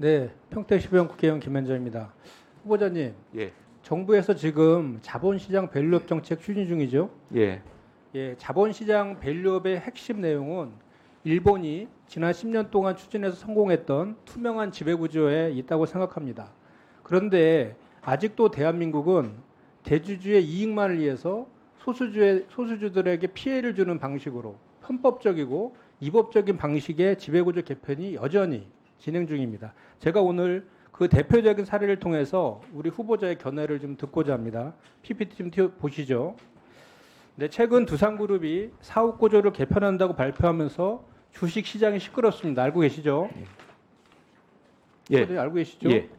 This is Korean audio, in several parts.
네, 평택시의원 국회의원 김현정입니다. 후보자님, 예, 정부에서 지금 자본시장 밸류업 정책 추진 중이죠. 예, 자본시장 밸류업의 핵심 내용은 일본이 지난 10년 동안 추진해서 성공했던 투명한 지배구조에 있다고 생각합니다. 그런데 아직도 대한민국은 대주주의 이익만을 위해서 소수주들에게 피해를 주는 방식으로 편법적이고 이법적인 방식의 지배구조 개편이 여전히 진행 중입니다. 제가 오늘 그 대표적인 사례를 통해서 우리 후보자의 견해를 좀 듣고자 합니다. PPT 좀 보시죠. 네, 최근 두산그룹이 사업 구조를 개편한다고 발표하면서 주식 시장이 시끄럽습니다. 알고 계시죠? 예, 알고 계시죠? 예,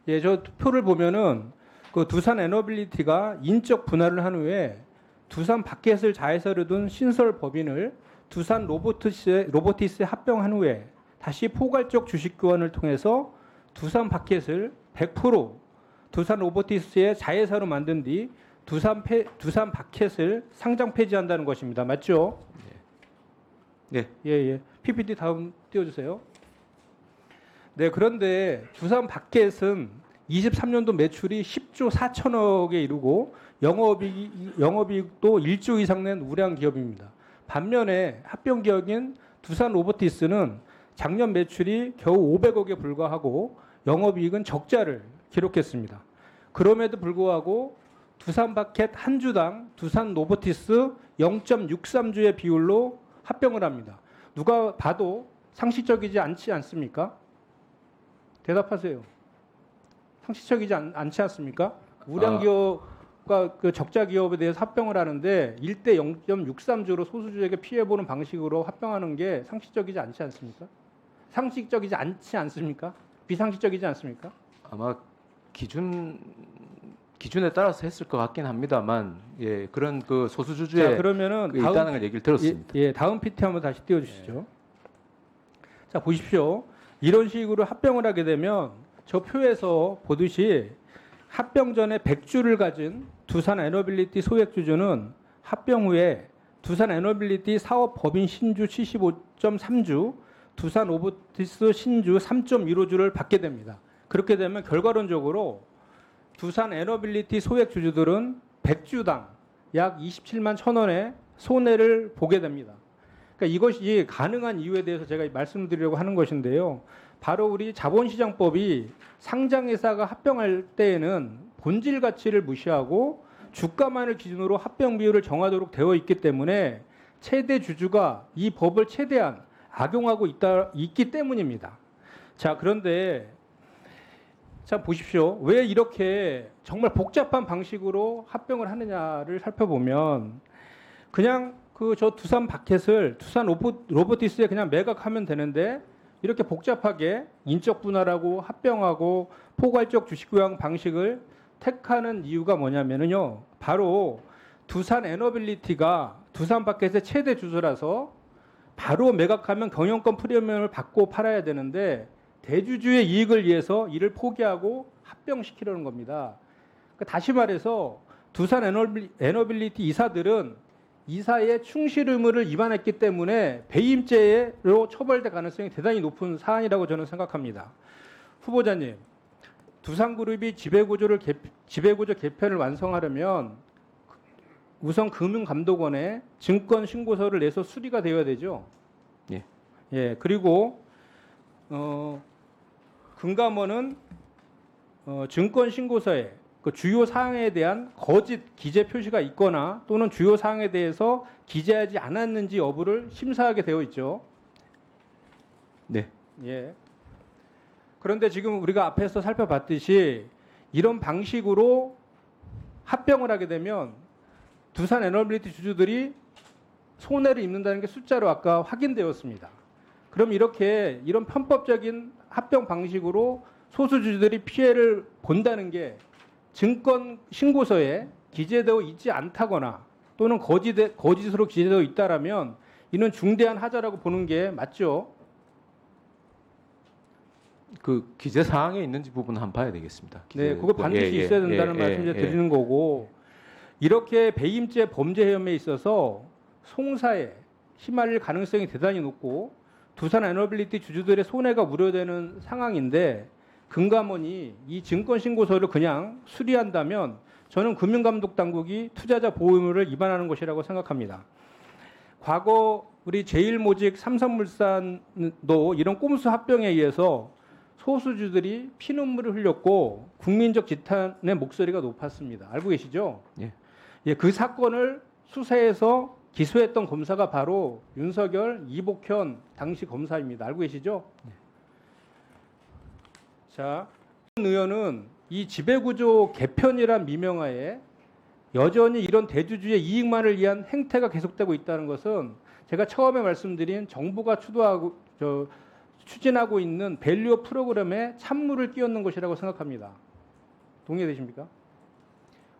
예, 저 표를 보면은 그 두산 에너빌리티가 인적 분할을 한 후에 두산 바켓을 자회사로 둔 신설 법인을 두산 로보티스에 합병한 후에 다시 포괄적 주식 교환을 통해서 두산 바켓을 100% 두산 로보티스의 자회사로 만든 뒤 두산 바켓을 상장 폐지한다는 것입니다. 맞죠? 예, 예. PPT 다음 띄워주세요. 네, 그런데 두산 바켓은 23년도 매출이 10조 4천억에 이르고 영업이익도 1조 이상 낸 우량 기업입니다. 반면에 합병 기업인 두산 로보티스는 작년 매출이 겨우 500억에 불과하고 영업이익은 적자를 기록했습니다. 그럼에도 불구하고 두산 바켓 한 주당 두산 로보티스 0.63주의 비율로 합병을 합니다. 누가 봐도 상식적이지 않지 않습니까? 대답하세요. 상식적이지 않지 않습니까? 우량 기업과 그 적자 기업에 대해서 합병을 하는데 1대 0.63주로 소수주에게 피해 보는 방식으로 합병하는 게 상식적이지 않지 않습니까? 상식적이지 않지 않습니까? 비상식적이지 않습니까? 아마 기준에 따라서 했을 것 같긴 합니다만, 예, 그런 그 소수주주의 그러면은 있다는 걸 얘기를 들었습니다. 다음 PT 한번 다시 띄워주시죠. 자, 보십시오. 이런 식으로 합병을 하게 되면 저 표에서 보듯이 합병 전에 100주를 가진 두산 에너빌리티 소액주주는 합병 후에 두산 에너빌리티 사업 법인 신주 75.3주, 두산 로보티스 신주 3.15주를 받게 됩니다. 그렇게 되면 결과론적으로 두산 에너빌리티 소액주주들은 100주당 약 27만 1,000원의 손해를 보게 됩니다. 그러니까 이것이 가능한 이유에 대해서 제가 말씀드리려고 하는 것인데요. 바로 우리 자본시장법이 상장회사가 합병할 때에는 본질 가치를 무시하고 주가만을 기준으로 합병 비율을 정하도록 되어 있기 때문에 최대 주주가 이 법을 최대한 악용하고 있기 때문입니다. 자, 그런데 자, 보십시오. 왜 이렇게 정말 복잡한 방식으로 합병을 하느냐를 살펴보면 그냥 그 저 두산 바켓을 두산 로보티스에 그냥 매각하면 되는데 이렇게 복잡하게 인적 분할하고 합병하고 포괄적 주식 교환 방식을 택하는 이유가 뭐냐면요. 바로 두산 에너빌리티가 두산 바켓의 최대 주주라서 바로 매각하면 경영권 프리미엄을 받고 팔아야 되는데 대주주의 이익을 위해서 이를 포기하고 합병시키려는 겁니다. 그러니까 다시 말해서 두산 에너빌리티 이사들은 이사의 충실 의무를 위반했기 때문에 배임죄로 처벌될 가능성이 대단히 높은 사안이라고 저는 생각합니다. 후보자님, 두산그룹이 지배구조 개편을 완성하려면 우선 금융감독원에 증권신고서를 내서 수리가 되어야 되죠. 예, 그리고 금감원은 증권신고서에 그 주요 사항에 대한 거짓 기재 표시가 있거나 또는 주요 사항에 대해서 기재하지 않았는지 여부를 심사하게 되어 있죠. 네, 예. 그런데 지금 우리가 앞에서 살펴봤듯이 이런 방식으로 합병을 하게 되면 두산 에너빌리티 주주들이 손해를 입는다는 게 숫자로 아까 확인되었습니다. 그럼 이런 편법적인 합병 방식으로 소수주주들이 피해를 본다는 게 증권 신고서에 기재되어 있지 않다거나 또는 거짓으로 기재되어 있다라면 이는 중대한 하자라고 보는 게 맞죠. 그 기재 사항에 있는지 부분은 한번 봐야 되겠습니다. 네, 그거 반드시 있어야 된다는 말씀 을 드리는 거고 이렇게 배임죄 범죄 혐의에 있어서 송사에 휘말릴 가능성이 대단히 높고 두산 에너빌리티 주주들의 손해가 우려되는 상황인데 금감원이 이 증권 신고서를 그냥 수리한다면 저는 금융감독 당국이 투자자 보호 의무를 위반하는 것이라고 생각합니다. 과거 우리 제일모직 삼성물산도 이런 꼼수 합병에 의해서 소수주들이 피눈물을 흘렸고 국민적 지탄의 목소리가 높았습니다. 알고 계시죠? 예. 예, 그 사건을 수사해서 기소했던 검사가 바로 윤석열, 이복현 당시 검사입니다. 알고 계시죠? 네. 자, 의원은 이 지배구조 개편이란 미명하에 여전히 이런 대주주의 이익만을 위한 행태가 계속되고 있다는 것은 제가 처음에 말씀드린 정부가 추진하고 있는 밸류업 프로그램에 찬물을 끼얹는 것이라고 생각합니다. 동의되십니까?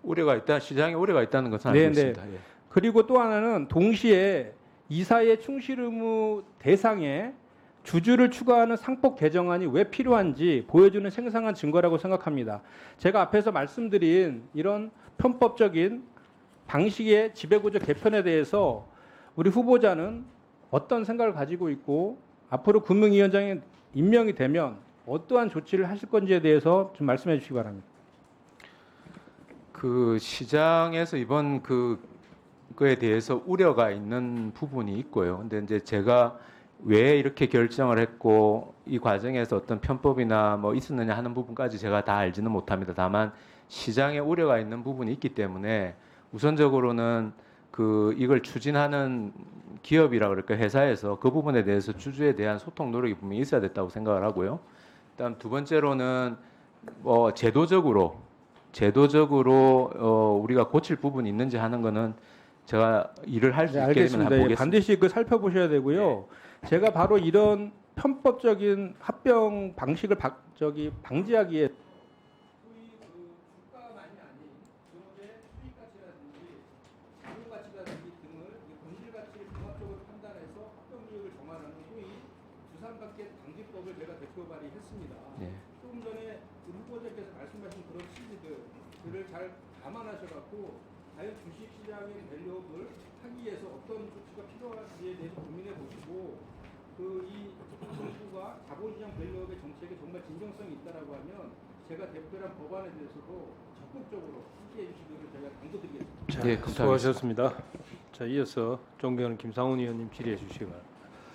우려가 있다, 시장에 우려가 있다는 것은 네, 알고 있습니다. 예. 그리고 또 하나는 동시에 이사의 충실 의무 대상에 주주를 추가하는 상법 개정안이 왜 필요한지 보여주는 생생한 증거라고 생각합니다. 제가 앞에서 말씀드린 이런 편법적인 방식의 지배구조 개편에 대해서 우리 후보자는 어떤 생각을 가지고 있고 앞으로 금융위원장에 임명이 되면 어떠한 조치를 하실 건지에 대해서 좀 말씀해 주시기 바랍니다. 그 시장에서 이번 그거에 대해서 우려가 있는 부분이 있고요. 근데 이제 제가 왜 이렇게 결정을 했고 이 과정에서 어떤 편법이나 뭐 있었느냐 하는 부분까지 제가 다 알지는 못합니다. 다만 시장에 우려가 있는 부분이 있기 때문에 우선적으로는 이걸 추진하는 기업이라 그럴까 회사에서 그 부분에 대해서 주주에 대한 소통 노력이 분명히 있어야 됐다고 생각을 하고요. 그다음 두 번째로는 뭐 제도적으로 우리가 고칠 부분이 있는지 하는 거는 제가 일을 할 수 네, 있게 되면 알겠습니다. 예, 보겠습니다. 반드시 살펴보셔야 되고요. 제가 바로 이런 편법적인 합병 방식을 방지하기 위해 소위 주가만이 아닌 기업의 수익 가치라든지 자본 가치라든지 등을 본질 가치를 종합적으로 판단해서 합병 지역을 정하는 소위 주상관계 방지법을 제가 대표 발의했습니다. 예. 조금 전에 우리 후보자께서 말씀하신 그런 취지들을 잘 감안하셔갖고 과연 주식시장의 밸류업을 하기 위해서 어떤 조치가 필요한지에 대해서 고민해 보시고 이 정부가 자본시장 밸류업의 정책에 정말 진정성이 있다라고 하면 제가 대표란 법안에 대해서도 적극적으로 함께해 주시기를 제가 당부드리겠습니다. 자, 네, 감사합니다. 수고하셨습니다. 자, 이어서 존경하는 김상훈 의원님 질의해 주시기 바랍니다.